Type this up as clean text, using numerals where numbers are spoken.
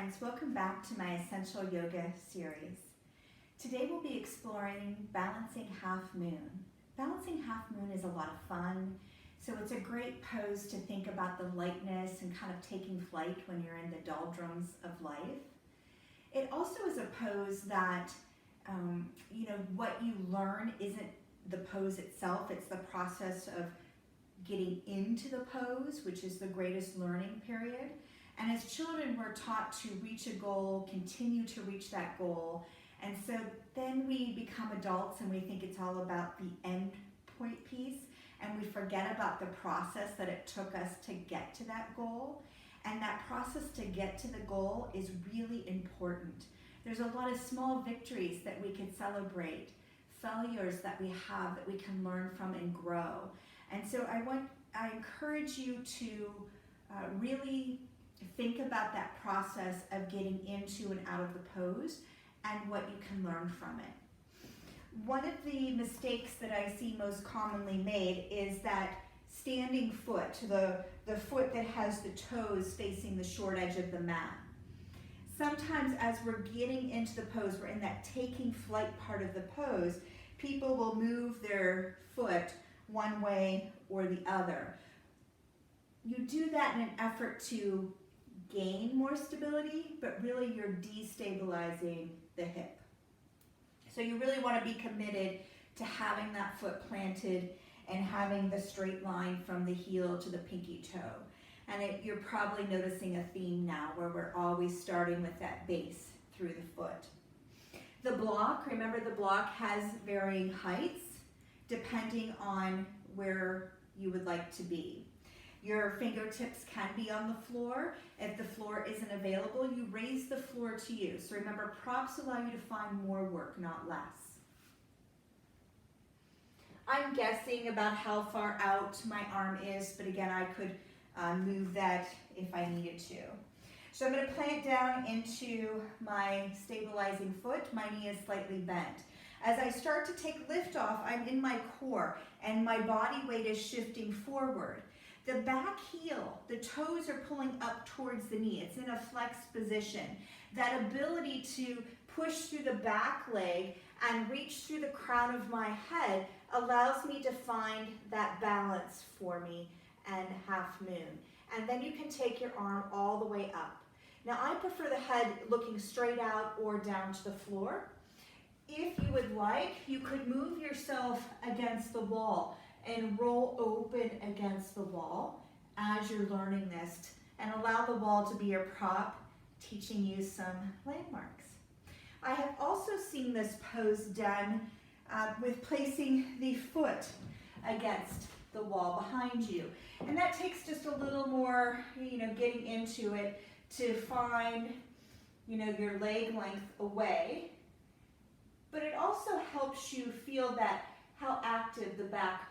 friends, welcome back to my Essential Yoga series. Today we'll be exploring balancing half moon. Balancing half moon is a lot of fun, so it's a great pose to think about the lightness and kind of taking flight when you're in the doldrums of life. It also is a pose that, what you learn isn't the pose itself, it's the process of getting into the pose, which is the greatest learning period. And as children, we're taught to reach a goal, continue to reach that goal. And so then we become adults and we think it's all about the end point piece, and we forget about the process that it took us to get to that goal. And that process to get to the goal is really important. There's a lot of small victories that we can celebrate, failures that we have that we can learn from and grow. And so I encourage you to really think about that process of getting into and out of the pose and what you can learn from it. One of the mistakes that I see most commonly made is that standing foot, the foot that has the toes facing the short edge of the mat. Sometimes as we're getting into the pose, we're in that taking flight part of the pose, people will move their foot one way or the other. You do that in an effort to gain more stability, but really you're destabilizing the hip. So you really want to be committed to having that foot planted and having the straight line from the heel to the pinky toe. And you're probably noticing a theme now where we're always starting with that base through the foot. The block, remember the block has varying heights depending on where you would like to be. Your fingertips can be on the floor. If the floor isn't available, you raise the floor to you. So remember, props allow you to find more work, not less. I'm guessing about how far out my arm is, but again, I could move that if I needed to. So I'm going to plant down into my stabilizing foot. My knee is slightly bent. As I start to take lift off, I'm in my core and my body weight is shifting forward. The back heel, the toes are pulling up towards the knee. It's in a flexed position. That ability to push through the back leg and reach through the crown of my head allows me to find that balance for me and half moon. And then you can take your arm all the way up. Now I prefer the head looking straight out or down to the floor. If you would like, you could move yourself against the wall and roll open against the wall as you're learning this, and allow the wall to be your prop, teaching you some landmarks. I have also seen this pose done with placing the foot against the wall behind you. And that takes just a little more, getting into it to find, your leg length away. But it also helps you feel that how active the back